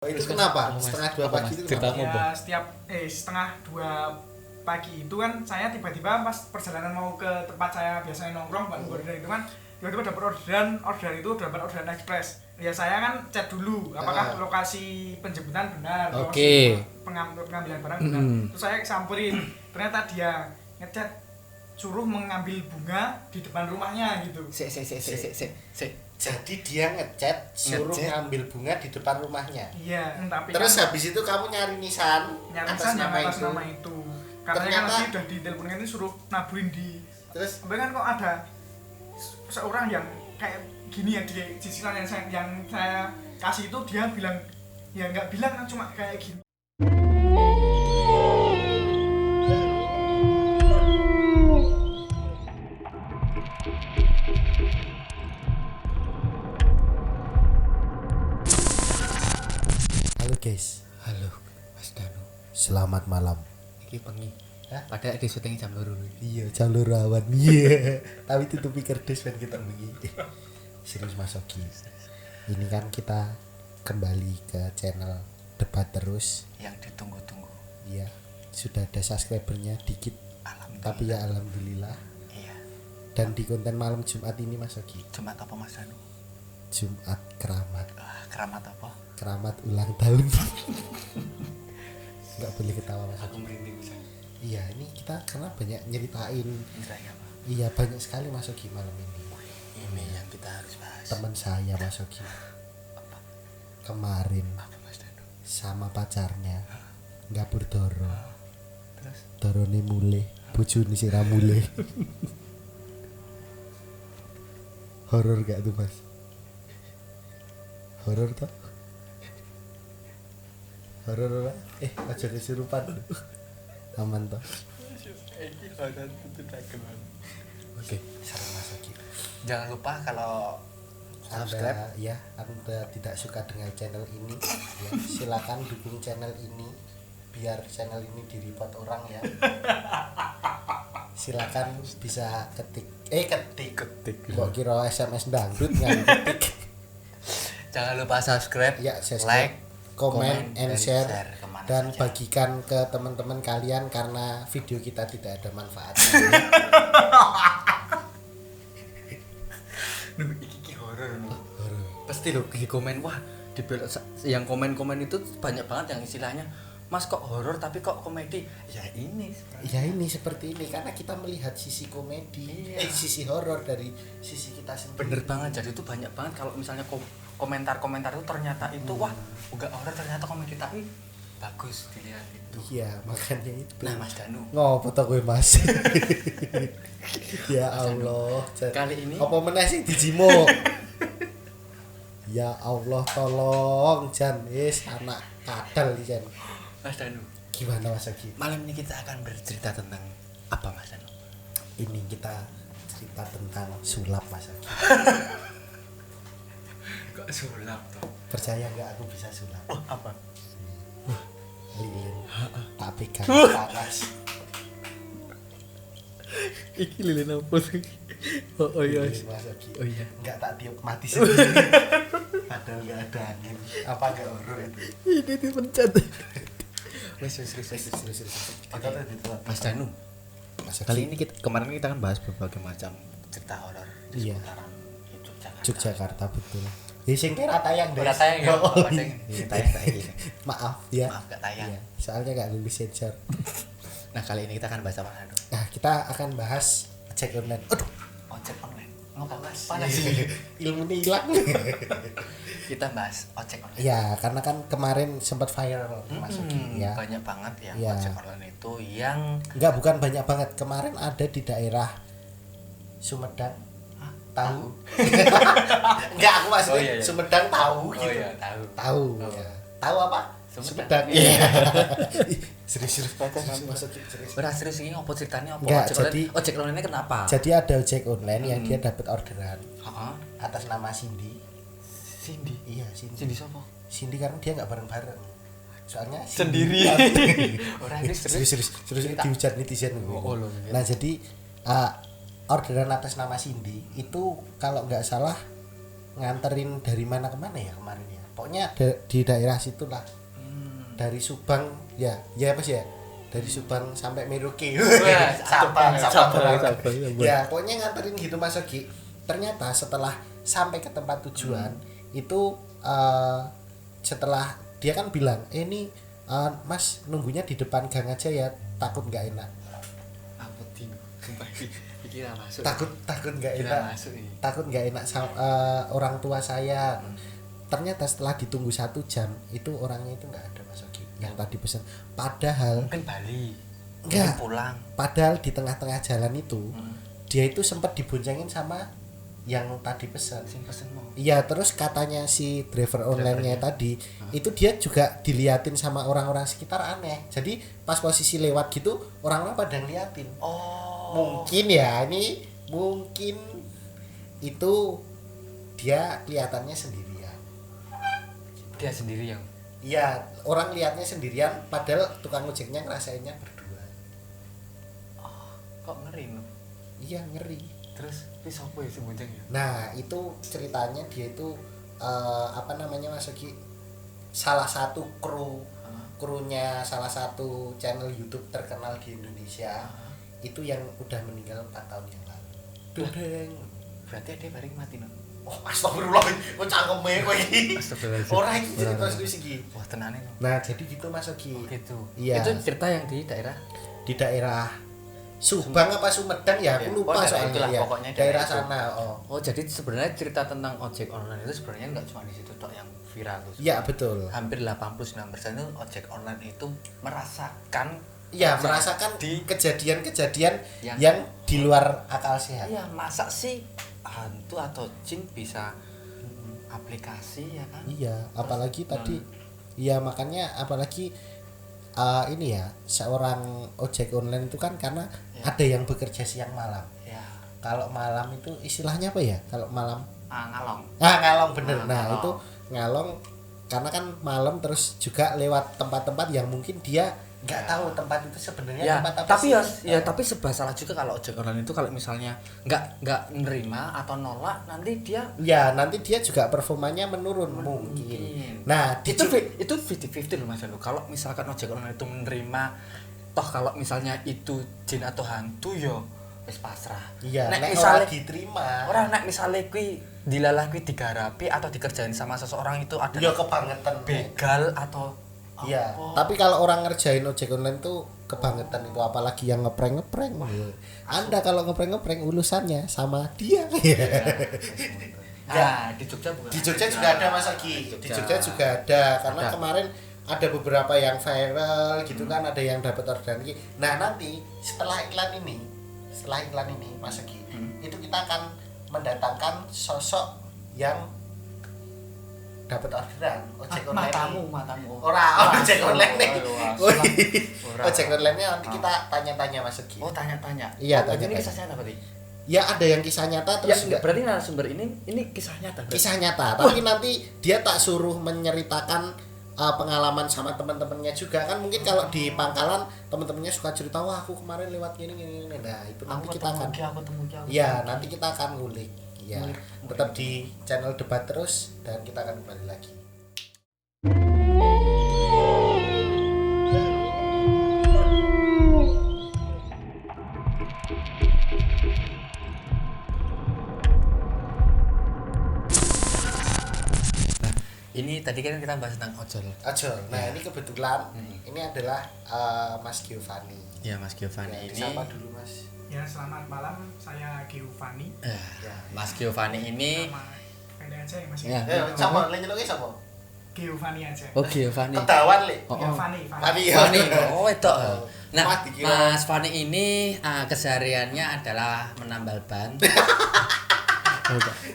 Oh, itu kenapa? Setengah 2 pagi itu kenapa? Ya, setengah 2 pagi itu kan saya tiba-tiba pas perjalanan mau ke tempat saya biasanya nongkrong buat orderan itu kan tiba-tiba dapat orderan itu dapat orderan ekspres. Ya saya kan chat dulu apakah lokasi penjemputan benar, Oke. pengambilan barang benar. Terus saya samperin, ternyata dia ngechat suruh mengambil bunga di depan rumahnya gitu. Jadi dia ngechat suruh ngambil bunga di depan rumahnya. Iya, tapi terus kan habis itu kamu nyari nisan atas yang nama atas itu. nama itu. Katanya Ternyata, kan nanti udah diteleponin ini suruh naburin di. Terus Sampai kan kok ada seorang yang kayak gini ya di cicilan yang saya kasih itu dia bilang ya nggak bilang kan cuma kayak gini. halo guys, halo Mas Danu, selamat malam. Iki bengi. Padahal di syuting jam 2. Iya, jam loro awan. Iya. Tapi tutupi kerdus kan kita begini. Serius Mas Ogi. Ini kan kita kembali ke channel Debat Terus Yang ditunggu-tunggu. Iya. Sudah ada subscribernya dikit. Alhamdulillah. Tapi ya alhamdulillah. Iya. Dan di konten malam Jumat ini Mas Ogi. Jumat apa Mas Danu? Jumat keramat. Keramat apa? Keramat ulang tahun. Nggak boleh ketawa Mas Aku Ogi. merinding Mas. Iya, ini kita karena banyak nyeritain. Saya apa? Iya, banyak sekali Mas Ogi malam ini. Ini yang kita harus bahas. Teman saya Mas Ogi kemarin Apa Mas Danu? sama pacarnya ngabur doro. Terus Dorone mulih, bojone sira mulih. Horor gak tuh Mas? Horor toh? Horor ora? Aja kesurupan. Aman toh? Oke, salam Mas Ogi. jangan lupa kalau subscribe. Anda tidak suka dengan channel ini, ya, silakan dukung channel ini biar channel ini di-report orang ya. Silakan bisa ketik. Kok kira SMS dangdut nggak ketik. Jangan lupa subscribe, Ya, like, comment and share kemana dan saja. bagikan ke teman-teman kalian karena video kita tidak ada manfaatnya. Iki horor. Horor. Pasti lo di komen wah yang komen-komen itu banyak banget yang istilahnya Mas kok horor tapi kok komedi ya ini Ya ini seperti ini karena kita melihat sisi komedi, sisi horor dari sisi kita sendiri. bener banget. Jadi itu banyak banget kalau misalnya komentar-komentar itu ternyata itu wah enggak horor ternyata komedi tapi bagus dilihat itu. Iya, makanya itu. Nah Mas Danu, Ngopo to kowe Mas? Ya Allah. kali ini apa meneh sing dijimo? Ya Allah tolong Jan, anak kadal iki Jan. Mas Danu, Gimana Mas Ogi? malam ini kita akan bercerita tentang apa Mas Danu? Ini kita cerita tentang sulap Mas Ogi. Kok sulap toh? Percaya nggak aku bisa sulap? Oh, apa? Lilin. Tak pegang panas. Iki lilin apa sih? Oh iya. Lilin Mas Ogi. Oh iya. Enggak tak tiup mati sendiri. Padahal nggak ada angin. Apa nggak horor itu? Ini dipencet. Wes. Kita tadi tuh. Mas Danu, Mas Ogi. kali ini kemarin kita kan bahas berbagai macam cerita horor di Iya. seputaran Yogyakarta. Yogyakarta betul. Ya sing kira tayang deh. Udah tayang ya? Oh, Apa iya. sing tayang. Maaf ya. Maaf gak tayang. Iya, soalnya nggak lulus sensor. Nah kali ini kita akan bahas apa Danu? Nah, kita akan bahas ojek online. Aduh, Ojek online. Ngapa Mas? panas Panas sih. Ilmunya hilang. Kita bahas ojek online. Ya, karena kan kemarin sempat viral masuk ya. Banyak banget yang Iya. ojek online itu yang Enggak, bukan banyak banget. Kemarin ada di daerah Sumedang. Tahu? Enggak, aku maksudnya Oh, iya. Sumedang tahu gitu. tahu. Tahu. Oh. Ya. Tahu apa? Sumedang. Iya. Serius. Maksudnya serius. Ora serius ini apa ceritanya apa Enggak, ojek online? jadi- Ojek online ini kenapa? Jadi ada ojek online yang dia dapat orderan Heeh. atas nama Cindy. Cindy. Iya, Cindy. Cindy siapa? Cindy karena dia nggak bareng-bareng. Soalnya Sendiri. Cindy- Orang ini serius. serius dihujat netizen. Oh, loh, iya. Nah, jadi orderan atas nama Cindy itu kalau nggak salah nganterin dari mana ke mana ya kemarin ya. pokoknya di daerah situlah. Dari Subang ya apa sih ya, dari Subang sampai Merauke. Sabang. Ya pokoknya nganterin gitu Mas Ogi. Ternyata setelah sampai ke tempat tujuan itu setelah dia kan bilang ini Mas nunggunya di depan gang aja ya, takut nggak enak. Apa ting? Sumpah pikiran masuk. Takut nggak enak. Takut nggak enak orang tua saya. Ternyata setelah ditunggu 1 jam itu orangnya itu nggak ada Mas Ogi yang tadi pesan. Padahal mungkin Bali enggak pulang. Padahal di tengah-tengah jalan itu dia itu sempat diboncengin sama yang tadi pesan. Iya, terus katanya si driver online-nya tadi itu dia juga diliatin sama orang-orang sekitar aneh. Jadi pas posisi lewat gitu orang-orang pada ngeliatin. Mungkin ya ini mungkin itu dia kelihatannya sendirian. Dia sendiri yang Iya, orang lihatnya sendirian padahal tukang ojeknya ngerasainnya berdua. kok ngeri no? Iya, ngeri. Terus wis apa ya sing bonceng ya? Nah, itu ceritanya dia itu apa namanya Mas Ogi? Salah satu krunya salah satu channel YouTube terkenal di Indonesia. Itu yang udah meninggal 4 tahun yang lalu. Dudeng. Berarti dia bareng mati no? Oh, astagfirullah, kok cangkeme kowe iki. Astagfirullahaladzim. Ora iki cerita iki. Wah tenane no. Nah, jadi gitu Mas Ogi. Gitu. Iya. Itu cerita yang di daerah Di daerah Subang apa Sumedang ya, aku lupa daerah soalnya itulah, ya. pokoknya Daerah itu. sana. Oh jadi sebenarnya cerita tentang ojek online itu sebenarnya nggak cuma di situ tok yang viral tuh. Iya, betul. Hampir 89% itu ojek online itu merasakan Iya, merasakan di kejadian-kejadian yang di luar akal sehat. Iya, masa sih hantu atau jin bisa aplikasi ya kan? Iya, apalagi tadi iya makanya apalagi ini ya, seorang ojek online itu kan karena ada yang bekerja siang malam. Ya. Kalau malam itu istilahnya apa ya? Kalau malam Ngalong. ngalong bener. Nah, ngalong. itu ngalong karena kan malam terus juga lewat tempat-tempat yang mungkin dia nggak tahu tempat itu sebenarnya Ya, tempat apa tapi sih. tapi serba salah juga kalau ojek online itu kalau misalnya nggak nerima atau nolak nanti dia Ya, nanti dia juga performanya menurun mungkin. Nah, itu 50-50 loh Mas Anu. Kalau misalkan ojek online itu menerima toh kalau misalnya itu jin atau hantu yo wis pasrah. iya, nek nek misalnya ora diterima. orang nek misalnya kui dilalah kui digarapi atau dikerjain sama seseorang itu ada Ya kebangetan. begal atau Iya, apa. tapi kalau orang ngerjain ojek online tuh kebangetan itu, apalagi yang ngeprank. Anda kalau ngeprank ulusannya sama dia. Nah, di Jogja bukan. Di Jogja juga ada Mas Agi. Di Jogja juga ada karena Ada. kemarin ada beberapa yang viral gitu kan, ada yang dapat orderan iki. Nah, nanti setelah iklan ini Mas Agi, itu kita akan mendatangkan sosok yang dapat orderan ojek online. Matamu. Ora ojek online nih. Ora. Ojek online-nya nanti kita tanya-tanya Mas Egi. Oh, tanya-tanya. Iya, Ini tanya-tanya. kisah nyata berarti. Ya ada yang kisah nyata Ya, terus enggak berarti narasumber ini kisah nyata. Berarti. kisah nyata, tapi nanti dia tak suruh menyeritakan pengalaman sama teman-temannya juga kan. Mungkin kalau di Pangkalan teman-temannya suka cerita, wah aku kemarin lewat gini. Nah, itu nanti kita akan ya nanti kita akan ngulik. Ya, tetap di channel Debat terus dan kita akan kembali lagi. Ini tadi kan kita bahas tentang ojol. Ojol. Nah, ini kebetulan ini adalah Mas Giovanni. Ya, Mas Giovanni Ya, ini. siapa dulu, Mas? Ya, selamat malam. Saya Giovanni. Ya. Mas Giovanni ini Nama pendek aja ya, Mas. Ya. Sama lenyeloke sapa? Giovanni aja. Oh, Giovanni. Ketawan, Le. Oh, Ya, oh. Fanny. Fanny. Fanny. Oh, itu. Nah, Wah, dikira. Mas Fanny ini kesehariannya adalah menambal ban.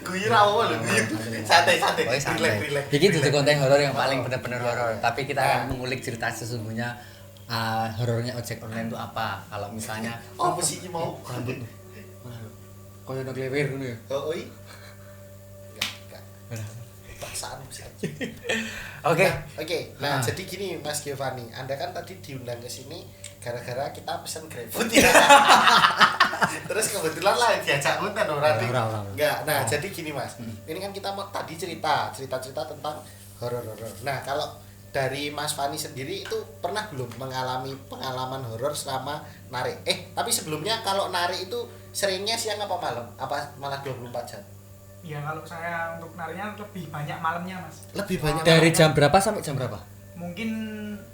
Guyu ra apa lho, guyu. Santai. Oh, santai. Relax. Iki dudu konten horor yang paling benar-benar horor, tapi kita akan mengulik cerita sesungguhnya horornya ojek online itu apa. Kalau misalnya Apa sih iki mau? rambut koyo ono klewer ngono ya. Oh, oi. Enggak. Paksaan bisa. Oke. Oke. Nah, jadi gini Mas Giovanni, Anda kan tadi diundang ke sini gara-gara kita pesen GrabFood ya. Terus kebetulan lah diajak konten ora. Ora. Enggak. Nah, jadi gini Mas. Ini kan kita mau tadi cerita tentang Horor. Nah, kalau dari Mas Fani sendiri itu pernah belum mengalami pengalaman horor selama narik? Tapi sebelumnya kalau narik itu seringnya siang apa malam? Apa malah 24 jam? Ya kalau saya untuk nariknya lebih banyak malamnya mas. Lebih banyak Dari malamnya. jam berapa sampai jam berapa? Mungkin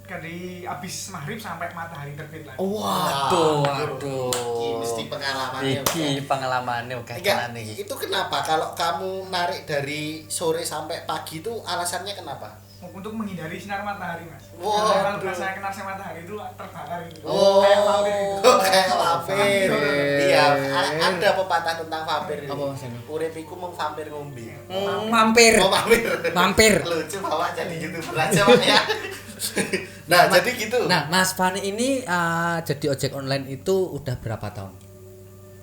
dari habis maghrib sampai matahari terbit lagi. Waduh. Iki mesti pengalamannya. Iki pengalamannya oke Enggak, tenan iki. itu kenapa kalau kamu narik dari sore sampai pagi itu alasannya kenapa? Untuk menghindari sinar matahari mas. Wow. Karena kalau saya kena sinar matahari itu terbakar gitu. Oh, Kayak vampir gitu. kayak vampir. Iya, ada pepatah tentang vampir. Apa, Mas Eno? Urip iku mung vampir ngombe. Mampir. Oh, vampir. Mampir. Lucu bawa jadi YouTuber aja Pak ya. Nah, jadi gitu. Nah, Mas Fani ini jadi ojek online itu udah berapa tahun?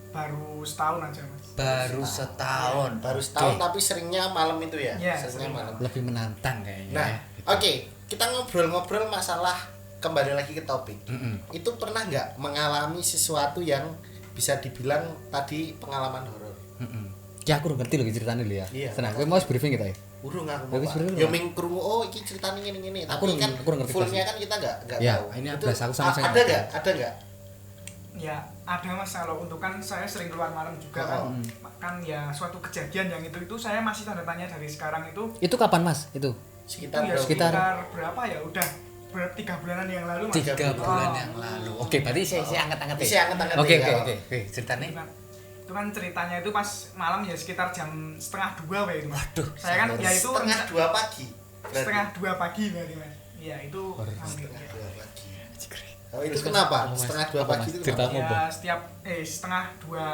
Baru setahun aja mas. Baru setahun. Baru setahun Oke. tapi seringnya malam itu ya. Iya, Seringnya sering. malam. Lebih menantang kayaknya. Nah, ya, gitu. oke, kita ngobrol-ngobrol masalah kembali lagi ke topik. Itu pernah nggak mengalami sesuatu yang bisa dibilang tadi pengalaman horor? Ya aku udah ngerti loh ceritanya dulu ya. Iya. Tenang, gue mau briefing kita ya. Urung aku Ya, wis mau. bener, Ya Pak. ming krungu oh iki ceritanya ngene-ngene. Aku Tapi kan udah ngerti fullnya pasti. kan kita nggak Ya, tahu. ini Itu ablas, aku sama sekali ada nggak nggak? tahu. Ada nggak? Ya ada mas, kalau untuk kan saya sering keluar malam juga kan ya suatu kejadian yang itu saya masih tanda tanya dari sekarang itu Itu kapan Mas? Itu Sekitar ya, berapa? sekitar- berapa ya udah 3 bulanan yang lalu mas. 3 bulan Oh. yang lalu. Oke, berarti saya angkat-angkat ya. Isi anget-anget Oke, ya. oke. Ceritanya. Itu kan ceritanya itu pas malam ya sekitar jam 1:30 ya itu mas. Waduh, Saya kan ya itu setengah 2 pagi. Berarti. 1:30 pagi berarti mas. Iya itu hampir, Setengah ya. 2 pagi. Oh, itu kenapa? Setengah 2 Apa, pagi Mas? itu Cerita kenapa? apa? Ya setiap setengah 2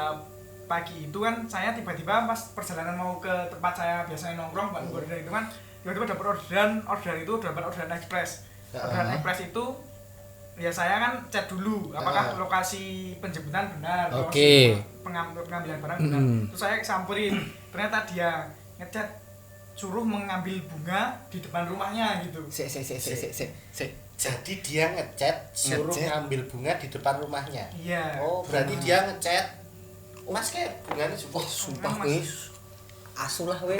pagi itu kan saya tiba-tiba pas perjalanan mau ke tempat saya biasanya nongkrong Pak Gordon itu kan tiba-tiba dapat orderan itu dapat orderan ekspres. Orderan ekspres itu ya saya kan cek dulu apakah lokasi penjemputan benar, Oke. lokasi pengambilan barang benar. Terus saya samperin, ternyata dia ngechat suruh mengambil bunga di depan rumahnya gitu. Sik. Jadi dia ngechat suruh Ngechat. ngambil bunga di depan rumahnya. Iya. Oh, berarti dia ngechat Mas kayak bunganya juga. Sumpah Mas. wis. Asu lah weh.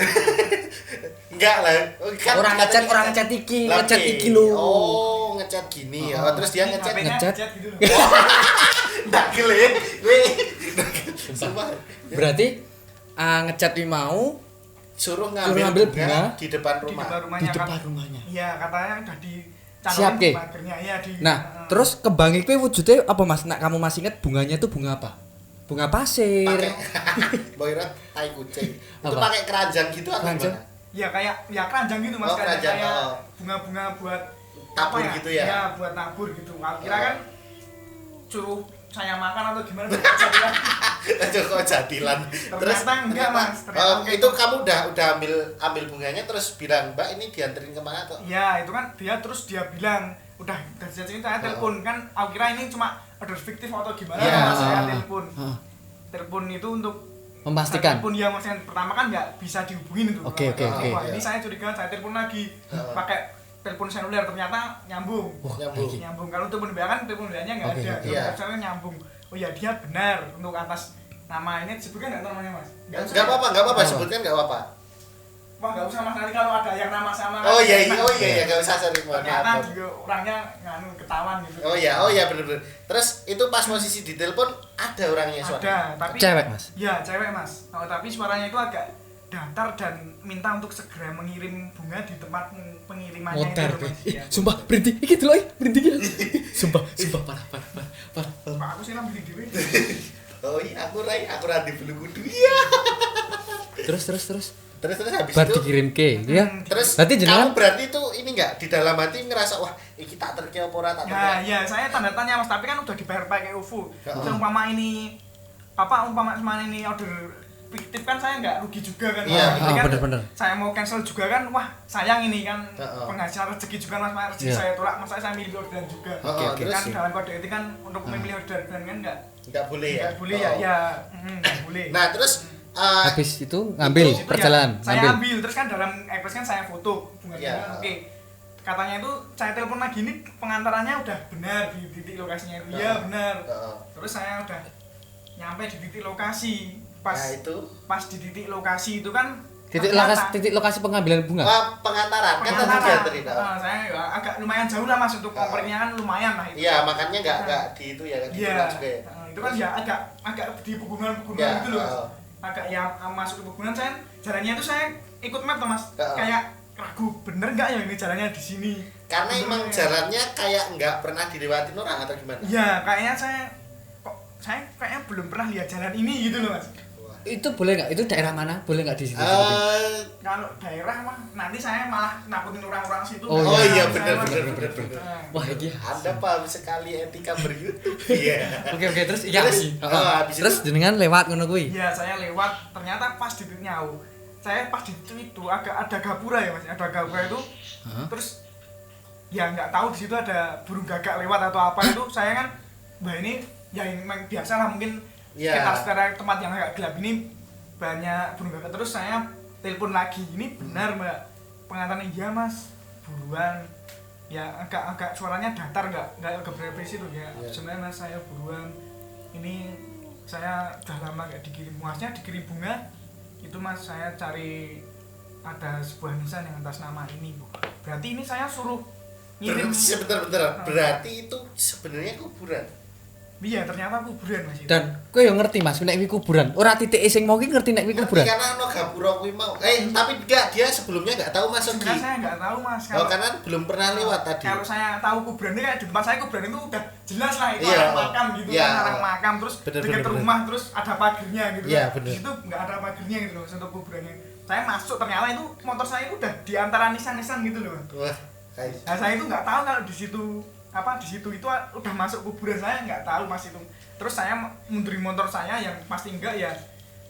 Enggak lah. Oh, kan Orang katanya ngechat, orang ngechat iki, Lah, ngechat oke. iki lho. Oh, ngechat gini ya. Oh, terus dia ngechat HP-nya ngechat. ngechat gitu loh. ndak gele. Weh. Sumpah. Berarti ngechat wi mau Suruh ngambil ngambil bunga bunga di depan Di rumah. depan di rumahnya kan. depan rumahnya. Iya, katanya udah Siap, dicalonin Ki. di pagernya ya di. Nah, terus kembang itu wujudnya apa Mas? Nak kamu masih ingat bunganya itu bunga apa? Bunga pasir. Pakai boirat tai kucing. Itu Apa? pakai keranjang gitu atau Keranjang? gimana? ya kayak ya keranjang gitu Mas, Oh, kayak keranjang, kayak oh. bunga-bunga buat Tabur apa gitu ya? Iya, buat nabur gitu. Kira Oh. kan suruh saya makan atau gimana jadilah. Kok jadilan. Ternyata enggak, Mas. Ternyata Oh, enggak. itu kamu udah ambil bunganya terus bilang, "Mbak, ini dianterin kemana tuh?" Iya, itu kan dia bilang udah dari saya telepon kan aku kira ini cuma order fiktif atau gimana Iya. Mas, saya telepon. Ah. Telepon itu untuk Memastikan. telepon yang maksudnya pertama kan nggak bisa dihubungin itu. Oke, oke, oke. Wah, ini saya curiga, saya telepon lagi pakai telepon seluler, ternyata nyambung. Nyambung. Nyambung. Kalau telepon WA kan telepon WA-nya nggak Oke, ada. oke. Iya. Kalau saya nyambung. Oh ya, dia benar untuk atas nama ini disebutkan nggak namanya Mas? Enggak apa-apa, sebutkan enggak apa-apa. Wah, nggak usah Mas, nanti kalau ada yang nama sama. Oh iya, enggak usah sorry, mohon Ternyata maaf. juga orangnya nganu ketahuan gitu. Oh iya bener. Terus itu pas posisi di telepon ada orangnya suara. Ada, tapi Cewek, Mas? Iya, cewek Mas. Oh, tapi suaranya itu agak datar dan minta untuk segera mengirim bunga di tempat pengirimannya Motor. itu. Mas. Iya. Sumpah berhenti. Iki dulu berhenti iki. Sumpah parah. Pak, aku sih ngambil dhewe. Oh iya, aku ra di bulu kudu. Iya. Terus Terus habis bar itu dikirim ke ya. terus Berarti jenengan kamu berarti itu ini enggak di dalam hati ngerasa wah iki tak terke apa ora tak Ya, terke. ya, saya tanda tanya Mas, tapi kan udah dibayar pakai UFO. Heeh. Umpama ini umpama ini order fiktif kan saya nggak rugi juga kan. Iya, Mas. Jadi kan bener. saya mau cancel juga kan, wah sayang ini kan Heeh. penghasilan rezeki juga Mas, rezeki Iya. saya tolak, masa saya milih orderan juga. Heeh, oke. terus Kan dalam kode etik kan untuk memilih orderan kan enggak boleh ya. nggak boleh ya, Oh. ya nggak boleh. Nah, terus habis itu ngambil Itu ya, perjalanan, saya ngambil. ambil terus kan dalam ekspres kan saya foto bunga Iya. oke, katanya itu saya telepon lagi ini pengantarannya udah benar di titik lokasinya itu. Iya benar. Heeh. Terus saya udah nyampe di titik lokasi pas Nah, itu pas di titik lokasi itu kan titik lokasi pengambilan bunga. Pengantaran kan tadi Pengantaran. dianterin. Saya ya agak lumayan jauh lah mas untuk kompernya kan lumayan lah itu. Iya, makanya enggak di itu ya kan di Iya. Tulang juga ya. Itu kan ya agak di pegunungan Ya, gitu loh mas. Agak ya masuk ke pegunungan saya jalannya itu saya ikut map tuh mas. Kayak ragu bener nggak ya ini jalannya di sini. Karena emang jalannya kayak nggak pernah dilewatin orang atau gimana? Iya, kayaknya saya kayaknya belum pernah lihat jalan ini gitu loh mas. Itu boleh nggak? Itu daerah mana? Boleh nggak di situ? Kalau daerah mah nanti saya malah nakutin orang-orang situ. Oh, iya Saya benar. Wah, ini Anda paham sekali etika ber-YouTube. Iya. Oke, terus iya. Habis Terus jenengan lewat ngono kuwi. Iya, saya lewat ternyata pas di titik Nyau. Saya pas di titik itu agak ada gapura ya mas, ada gapura itu. Terus ya nggak tahu di situ ada burung gagak lewat atau apa itu. Saya kan, bah ini ya memang biasa lah mungkin sekitar tempat yang agak gelap ini banyak burung gagak. Terus saya telepon lagi, ini benar mbak pengantarnya? Iya mas, buruan. Ya agak suaranya datar nggak berpresi tuh ya. Sebenarnya mas saya buruan. Ini saya udah lama nggak dikirim, masnya dikirim bunga. Itu mas saya cari ada sebuah nisan yang atas nama ini bu. Berarti ini saya suruh ngirim. Sebentar. Berarti itu sebenarnya kuburan. Iya, ternyata kuburan mas itu. Dan kowe yo ngerti Mas nek kuwi kuburan. Ora titik sing mau ki ngerti nek kuwi kuburan. Karena ono gapura kuwi mau. Tapi enggak, dia sebelumnya enggak tahu masuk Sebenarnya saya nggak tahu mas. karena belum pernah lewat tadi. Kalau saya tahu kuburan ini kayak di tempat saya kuburan itu udah jelas lah itu Iya, orang makam gitu kan, orang makam terus dekat rumah terus ada pagernya gitu. Iya, kan. bener. Di situ nggak ada pagernya gitu loh untuk kuburannya. Saya masuk ternyata itu motor saya itu udah di antara nisan-nisan gitu loh. Wah, Nah, saya itu nggak tahu kalau di situ itu udah masuk kuburan, saya nggak tahu mas itu. Terus saya mundurin motor saya yang pasti enggak ya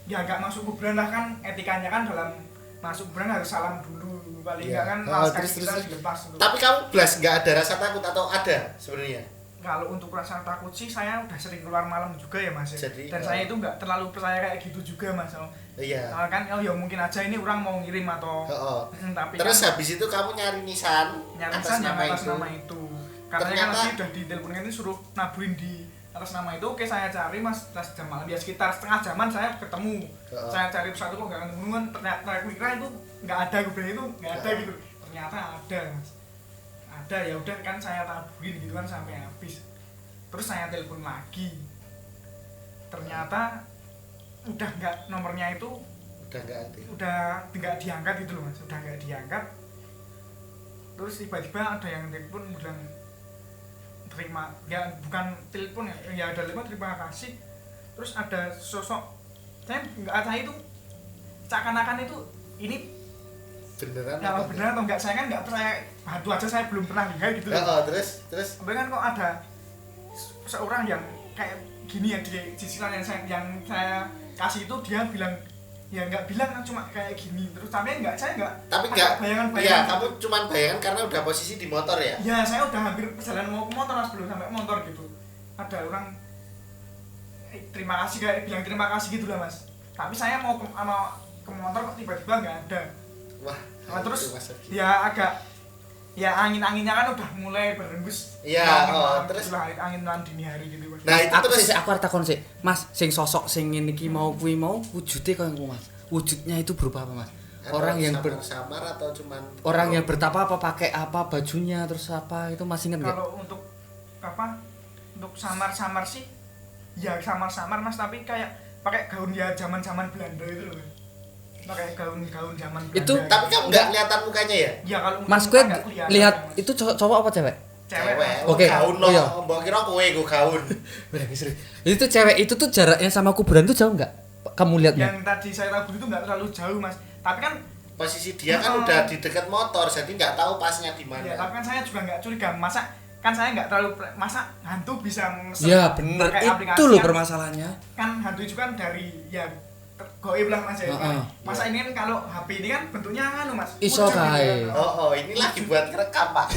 nggak masuk kuburan lah kan, etikanya kan dalam masuk kuburan harus salam dulu paling enggak kan kaki kita dilepas dulu. Tapi kamu belas nggak ada rasa takut atau ada sebenarnya? Kalau untuk rasa takut sih saya udah sering keluar malam juga ya mas. Jadi, dan saya itu nggak terlalu percaya kayak gitu juga mas. Iya. Kan ya mungkin aja ini orang mau ngirim atau tapi terus kan, habis itu kamu nyari nisan atas nama itu. Katanya kan nanti udah ditelepon ini suruh naburin di atas nama itu. Oke, saya cari mas, pas jam malam ya sekitar setengah jaman saya ketemu. Saya cari satu kok nggak ketemu kan, ternyata kira itu nggak ada, kuburan itu nggak ada gitu. Ternyata ada mas, ada. Ya udah kan saya taburin gitu kan sampai habis. Terus saya telepon lagi, ternyata udah nggak, nomornya itu udah nggak diangkat gitu loh mas, udah nggak diangkat. Terus tiba-tiba ada yang telepon bilang terima, ya bukan telepon ya ada telepon terima kasih. Terus ada sosok, saya itu seakan-akan itu ini beneran kalau beneran atau enggak, saya kan nggak percaya, hantu aja saya belum pernah lihat gitu. Terus tapi kan kok ada seorang yang kayak gini ya di sisilan yang saya kasih itu, dia bilang ya nggak bilang kan, cuma kayak gini terus. Tapi saya nggak bayangan-bayangan. Iya, kamu cuma bayangan karena udah posisi di motor ya? Iya, saya udah hampir perjalanan mau ke motor mas, belum sampai motor gitu. Ada orang terima kasih, kayak bilang terima kasih gitu lah mas. Tapi saya mau ke motor kok tiba-tiba nggak ada. Wah, terus ya agak ya angin-anginnya kan udah mulai berembus. Iya, terus angin dini hari gitu mas. Nah, itu terus aku arep takon sik. Mas, sing sosok sing ngene iki mau kuwi mau wujude koyo ngono Mas. Wujudnya itu berupa apa Mas? Orang yang samar atau cuman orang yang bertapa apa, pakai apa bajunya, terus apa itu masih ingat enggak? Kalau untuk untuk samar-samar sih ya samar-samar mas, tapi kayak pakai gaun ya zaman-zaman Belanda itu loh. Pakai gaun zaman Belanda. Itu tapi kamu enggak kelihatan mukanya ya? Iya, kalau Mas gue lihat itu cowok apa cewek? Cewek. Oke. Gaun loh. Mbok kira kowe go gaun. Itu cewek itu tuh jaraknya sama kuburan tuh jauh enggak? Kamu lihatnya? Yang tadi saya tahu itu enggak terlalu jauh mas. Tapi kan posisi dia kan udah di dekat motor, jadi nggak tahu pasnya di mana. Ya, tapi kan saya juga nggak curiga. Masa kan saya nggak terlalu, masa hantu bisa mesen ya bener, itu loh permasalahannya. Kan hantu itu kan dari ya goib lah mas ya. Masa ini kan kalau HP ini kan bentuknya kan mas. Iso kae. Ini lagi buat rekam pak.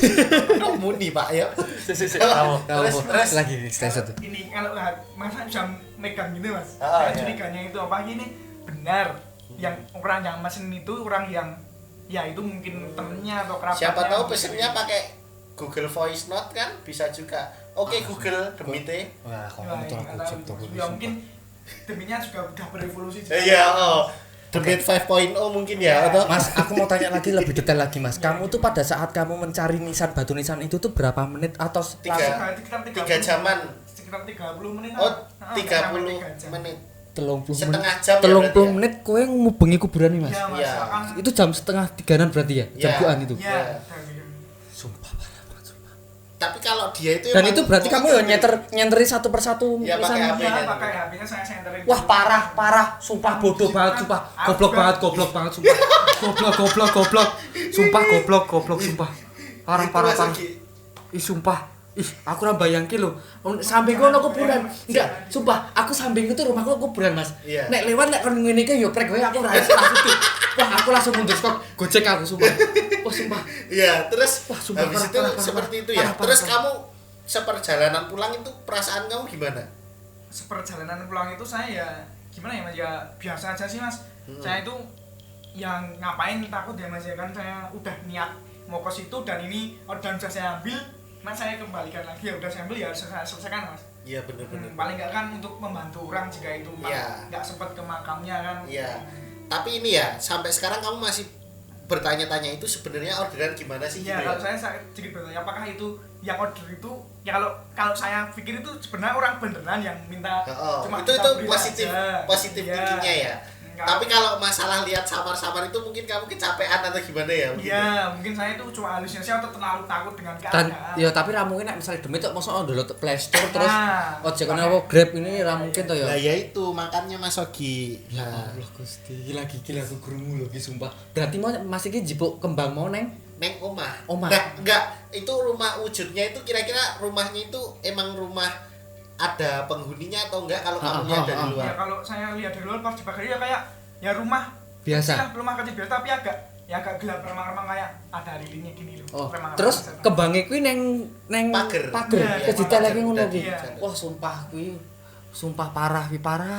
Muni pak ya. Terus lagi satu. Ini kalau masa bisa megang gitu mas. Saya curiganya itu apa ini benar. Yang orang yang mesin itu orang yang ya itu mungkin temennya atau kerabatnya. Siapa tahu pesennya pakai Google Voice Note kan bisa juga. Oke Google demite. Wah, kalau itu aku cek tuh. Ya mungkin deminya juga udah berevolusi. Iya, The Mate 5.0 mungkin ya atau Mas, aku mau tanya lagi lebih detail lagi Mas. Kamu tuh pada saat kamu mencari nisan batu nisan itu tuh berapa menit atau tiga jaman. Sekitar 30 menit. Oh, 30 menit. 30 Setengah menit. jam ya 30 berarti ya? menit kowe ngubengi kuburan nih Mas. Iya, Mas. Iya. Silakan. Itu jam setengah tiganan berarti ya? Iya. Jagoan itu. Iya. Sumpah parah banget sumpah. Tapi kalau dia itu Dan emang itu berarti kamu ya nyenteri satu persatu Iya, nisan. pakai HP. Iya, pakai HP-nya saya senterin. Wah parah, sumpah bodoh banget, sumpah goblok banget, sumpah, goblok, sumpah, parah, ih sumpah, ih aku ora bayangke lho, sampingku ono kuburan, enggak, sumpah, aku sampingku tuh rumahku kuburan Mas, Iya. nek lewat nek kon ngene iki yo prek wae aku ora langsung, wah aku langsung mundur stok, gojek aku sumpah, wah sumpah, Iya, terus Wah, sumpah, habis parah, itu parah, seperti parah, itu ya. parah, Terus parah. kamu seperjalanan pulang itu perasaan kamu gimana? Seperjalanan pulang itu saya ya gimana ya Mas, ya biasa aja sih Mas. Saya itu yang ngapain takut ya Mas, ya kan saya udah niat mau ke situ dan ini orderan sudah saya ambil, nah saya kembalikan lagi, ya udah saya ambil ya harus saya selesaikan Mas. Iya benar-benar. Paling enggak kan untuk membantu orang jika itu Iya. nggak sempat ke makamnya kan. Iya. Tapi ini ya, sampai sekarang kamu masih bertanya-tanya itu sebenarnya orderan gimana sih Iya, gitu kalau ya? saya sedikit bertanya apakah itu yang order itu ya kalau saya pikir itu sebenarnya orang beneran yang minta Oh, cuma itu kita beli positif aja. positif Iya. tingginya ya. Enggak. Tapi kalau masalah lihat samar-samar itu mungkin kamu kecapean atau gimana ya? mungkin ya? Iya, mungkin saya itu cuma halusinasi atau terlalu takut dengan dan keadaan. ya tapi ra mungkin nek misalnya demit kok mosok download Play Store terus Nah, ojek ono apa Grab ini ra mungkin to ya. Nah ya itu makanya Mas Ogi. Ya Nah, Allah Gusti, gila aku gurumu lho ki sumpah. Berarti mau Mas iki jipuk kembang mau neng? neng omah. Omah. Nah, enggak, itu rumah wujudnya itu kira-kira rumahnya itu emang rumah ada penghuninya atau enggak kalau kamu lihat dari ya luar? kalau saya lihat dari luar pas dibakar ya kayak ya rumah Biasa. kecil lah, rumah kecil biasa tapi agak gelap remang-remang kayak ada lilinnya gini loh. Oh, remang-remang terus biasa. kembange kuwi neng Pager. Pager. Iya, Terus diteleki pager. ngono ki. Iya. Wah, sumpah kuwi sumpah parah ki, parah.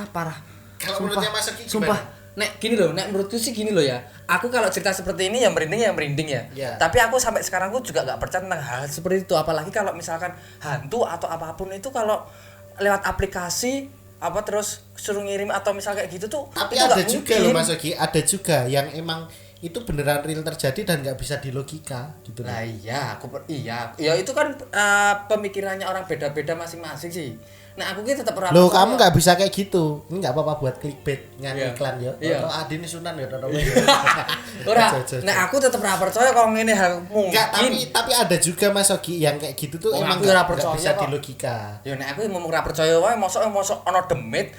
Kalau Sumpah, menurutnya Mas Ogi gimana? Sumpah, nek gini loh, nek menurutku sih gini loh ya. Aku kalau cerita seperti ini ya merinding ya. Iya. Tapi aku sampai sekarang aku juga nggak percaya tentang hal seperti itu. Apalagi kalau misalkan hantu atau apapun itu kalau lewat aplikasi apa terus suruh ngirim atau misal kayak gitu tuh. Tapi itu ada nggak juga mungkin. loh Mas Ogi, ada juga yang emang itu beneran real terjadi dan nggak bisa dilogika gitu loh. Nah iya, ya itu kan pemikirannya orang beda-beda masing-masing sih. Nah aku gitu tetap ora Loh, percaya. kamu nggak bisa kayak gitu. Ini nggak apa-apa buat clickbait ngan Iya. iklan ya. Iya. Atau Adin Sunan ya atau apa. Ora. Aja. Nah aku tetap ora percaya kalau ngene hal mungkin. Enggak, tapi ada juga Mas Ogi yang kayak gitu tuh Oh, emang aku nggak ora nggak percaya bisa kok. dilogika. Ya nek aku ngomong ora percaya wae mosok ana demit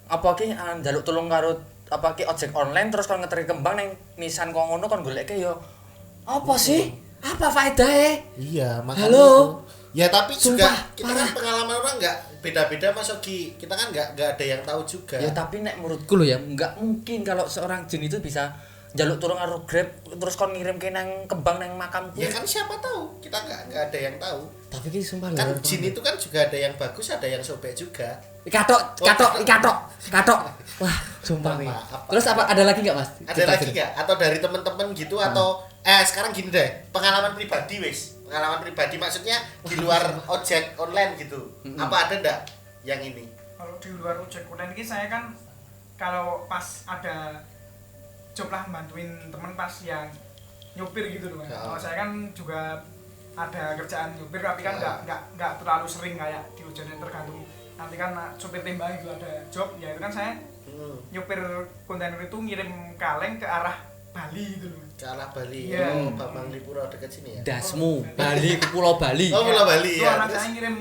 apa ki njaluk tulung karo apa ki ojek online terus kon ngeteri kembang ning nisan kok ngono kon goleke ya apa sih? Apa faedahe? Iya, makanya Halo? itu. Ya tapi juga Sumpah, kita kan pengalaman orang nggak beda-beda Mas Ogi. Kita kan nggak ada yang tahu juga. Ya tapi nek menurutku lho ya enggak mungkin kalau seorang jin itu bisa njaluk tulung karo Grab terus kon ngirim ke nang kembang nang makamku. Ya kan siapa tahu? Kita nggak ada yang tahu. Tapi ki sumpah Kan lho. jin itu kan juga ada yang bagus, ada yang sobek juga. Katok. Wah, sumpah nih. Maaf. Terus apa ada lagi enggak, Mas? Ada lagi nggak? Atau dari teman-teman gitu atau sekarang gini deh, pengalaman pribadi wis. Pengalaman pribadi maksudnya di luar ojek online gitu. Apa ada ndak yang ini? Kalau di luar ojek online ini saya kan kalau pas ada job lah bantuin temen pas yang nyupir gitu loh. Ya. Kalau saya kan juga ada kerjaan nyupir tapi kan Ya. nggak terlalu sering kayak di hujan, tergantung nanti kan supir tembak itu ada job ya itu kan saya nyupir kontainer itu ngirim kaleng ke arah Bali gitu loh. Ke arah Bali. Iya. Oh, Bambang Lipuro dekat sini ya. Dasmu, Bali ke Pulau Bali. Oh, Pulau Bali Itu ya. anak Terus? saya ngirim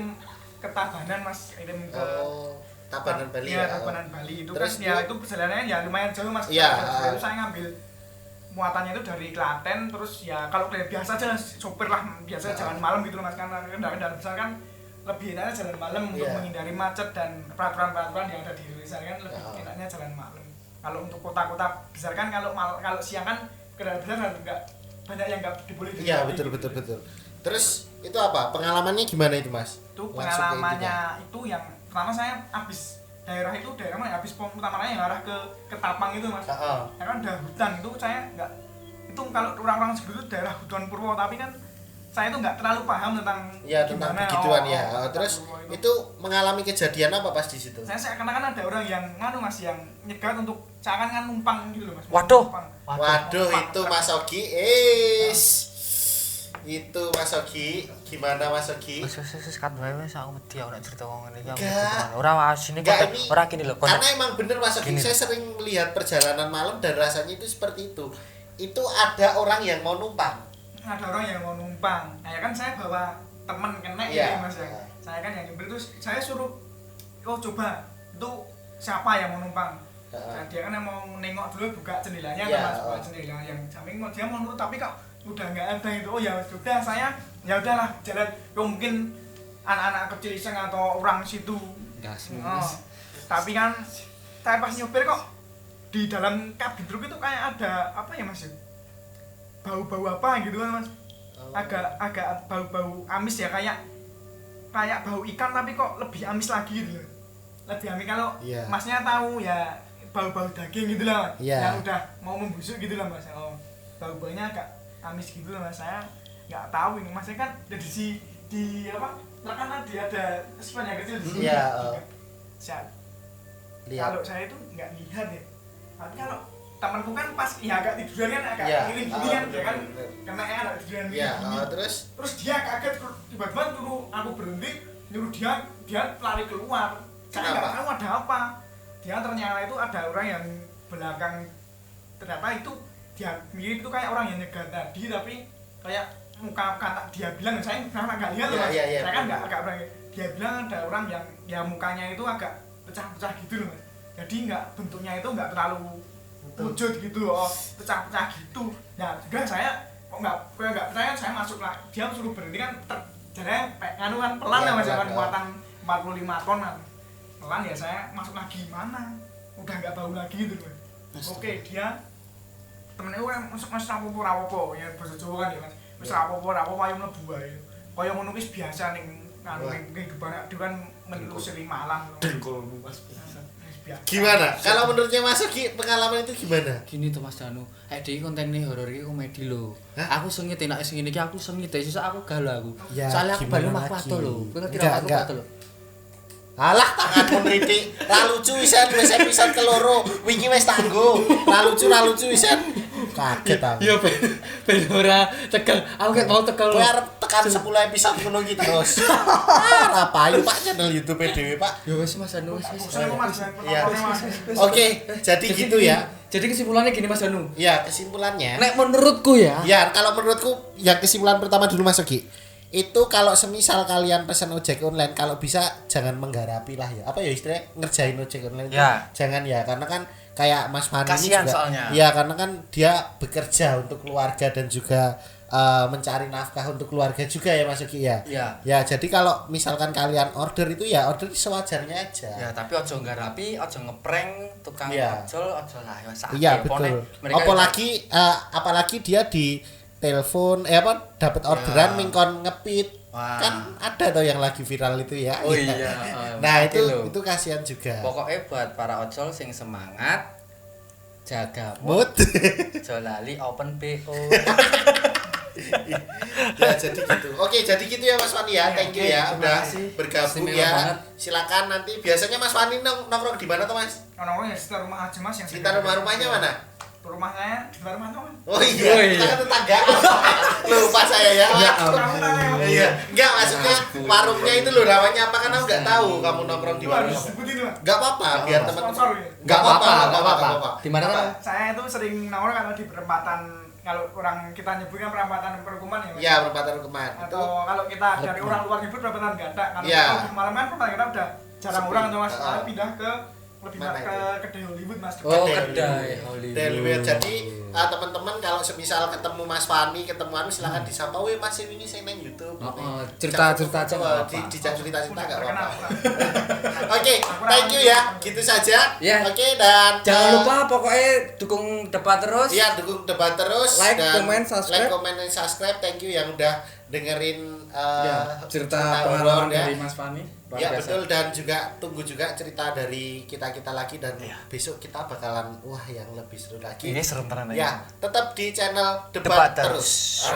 ke Tabanan Mas, ngirim ke Oh, Tabanan Bali ya. ya. Tabanan Bali itu Terus kan ya itu perjalanannya ya lumayan jauh Mas. Iya. Itu saya ngambil muatannya itu dari Klaten terus ya kalau kayak biasa aja sopir lah biasa jalan malam gitu loh Mas, karena kendaraan besar kan lebih enaknya jalan malam untuk Iya. menghindari macet dan peraturan-peraturan yang ada di Indonesia kan lebih Ya. enaknya jalan malam. Kalau untuk kota-kota besar kan kalau siang kan kendaraan besar nggak banyak yang nggak dibolehin. Iya, betul. Terus itu apa? Pengalamannya gimana itu, Mas? Itu Langsung ke pengalamannya intinya. itu yang pertama saya habis daerah mana habis utamanya yang arah ke Tapang itu Mas. Heeh. Ya kan udah hutan itu saya nggak itu kalau orang-orang sebut itu daerah hutan Purwo tapi kan saya itu nggak terlalu paham tentang ya tentang gimana, begituan ya. Terus itu. itu mengalami kejadian apa pas di situ? Saya seakan-akan ada orang yang Mas yang nyegat untuk seakan-akan numpang gitu loh Mas. Waduh. Numpang. Waduh, numpang. itu Mas Ogi. Itu Mas Ogi, gimana Mas Ogi? Wis kat wae wis aku wedi aku nek cerita ngene iki. Enggak. Ora asine Enggak, ini ora gini lho. Karena emang bener Mas Ogi, Gini. saya sering melihat perjalanan malam dan rasanya itu seperti itu. Itu ada orang yang mau numpang. Ada orang yang mau numpang. Nah, ya kan saya bawa teman kena Iya. Mas ya. Saya kan yang nyebel terus saya suruh coba itu siapa yang mau numpang. Nah, dia kan yang mau nengok dulu buka jendelanya Iya, Mas, buka jendela yang samping dia mau nurut tapi kok udah nggak ada itu. Oh ya sudah saya ya udahlah jalan. Ya, mungkin anak-anak kecil iseng atau orang situ. Gas. Tapi kan saya pas nyopir kok di dalam kabin truk itu kayak ada apa ya Mas? Bau-bau apa gitu kan Mas? Agak bau-bau amis ya kayak bau ikan tapi kok lebih amis lagi gitu loh. Lebih amis kalau Masnya tahu ya bau-bau daging gitu lah Mas. Yang udah mau membusuk gitu lah Mas. Oh, bau-baunya agak amis gitu lah Mas. Saya nggak tahu ini Masnya kan di apa? Kan dia ada span yang kecil di sini. Iya. Kalau saya itu nggak lihat ya. Tapi kalau temanku kan pas ya agak tiduran kan agak miring gini kan dia kan kena agak tiduran gini. Terus dia kaget tiba-tiba nyuruh aku berhenti, nyuruh dia lari keluar. Saya nggak tahu ada apa. Dia ternyata itu ada orang yang belakang, ternyata itu dia mirip itu kayak orang yang nyegat tadi tapi kayak muka kata dia bilang saya nggak lihat loh Mas. Saya kan nggak agak berani. Dia bilang ada orang yang ya mukanya itu agak pecah-pecah gitu loh Mas. Jadi nggak bentuknya itu nggak terlalu wujud gitu loh, pecah-pecah gitu. Nah juga saya kok nggak percaya saya masuk lah. Dia suruh berhenti kan jalannya nganu kan pelan ya Mas kan muatan 45 ton kan. Pelan ya saya masuk lagi mana? Udah nggak bau lagi gitu loh. Oke dia temennya gue masuk rapopo ya bahasa Jawa kan ya Mas. Wis rapopo ayo mlebu wae. Kaya ngono wis biasa ning nganu kehidupan kan meniru sering malang. Dengkulmu Mas. Gimana? Kalau menurutnya Mas Ogi pengalaman itu gimana? Gini tuh Mas Danu. Iki kontene horor iki komedi lho. Aku sengit enak sing ngene iki aku sengit sesuk aku galau aku. Soalnya aku bali mak pato lho. Kowe ngerti ra aku pato lho. Alah tanganmu nritik. Ra lucu isan wis episode keloro. Wingi wis tanggo. Ra lucu isan. Kaget aku. Iya ben ora tekel. Aku ket mau tekel. Kowe arep tekan 10 episode ngono iki terus. Ra payu Pak channel YouTube dhewe Pak. Ya wis Mas Danu wis. Oke, jadi gitu ya. Jadi kesimpulannya gini Mas Danu. Ya, kesimpulannya. Nek menurutku ya. Ya, kalau menurutku yang kesimpulan pertama dulu Mas Ogi. Itu kalau semisal kalian pesan ojek online kalau bisa jangan menggarapi lah ya. Apa ya istilahnya ngerjain ojek online Ya. Jangan ya karena kan kayak Mas Fani Kasian juga. soalnya. Ya, karena kan dia bekerja untuk keluarga dan juga mencari nafkah untuk keluarga juga ya Mas Ogi ya. Iya. Ya, jadi kalau misalkan kalian order itu ya order sewajarnya aja. Ya, tapi ojo nggarapi, ojo ngeprank tukang ojol, ojo lah ya sakit. Iya, betul. Apalagi dia di telepon dapat orderan mingkon ngepit. Wah. Kan ada tuh yang lagi viral itu ya. Oh iya. Nah, itu kasihan juga. Pokoknya buat para ojol sing semangat jaga Mood. Jolali open BO. Ya jadi gitu. Oke, jadi gitu ya Mas Fani ya. Thank you ya udah bergabung ya. Silakan nanti biasanya Mas Fani nongkrong di mana tuh Mas? Nongkrong ya sekitar rumah aja Mas yang sekitar rumahnya mana? Rumah saya di luar rumah Mas. Oh iya, kita kan tetangga. Lupa saya ya. Iya. Enggak maksudnya warungnya itu loh namanya apa kan aku enggak tahu kamu nongkrong di warung. Enggak apa-apa biar teman-teman. Enggak apa-apa. Di mana kan? Saya itu sering nongkrong kalau di perempatan kalau orang kita nyebutnya perempatan Perkuman ya Mas. Iya, perempatan Perkuman. Atau kalau kita dari orang luar nyebut perempatan Gada. Kalau di malam kan perempatan kita udah jarang orang tuh Mas. Saya pindah ke kedai Hollywood Mas. Kedai Hollywood. Jadi teman-teman kalau semisal ketemu Mas Fani, ketemu anu silakan disapa, "Weh Mas ini saya nang YouTube." Cerita-cerita aja enggak apa-apa. Cerita-cerita enggak apa-apa. Oke, thank you ya. Gitu saja. Oke, dan jangan lupa pokoknya dukung debat terus. Iya, dukung debat terus. Like, dan comment, subscribe. Thank you yang udah dengerin cerita pengalaman dari Mas Fani. Ya betul, dan juga tunggu juga cerita dari kita lagi dan besok kita bakalan yang lebih seru lagi. Ini serem tenan ya. Tetap di channel Debat Terus.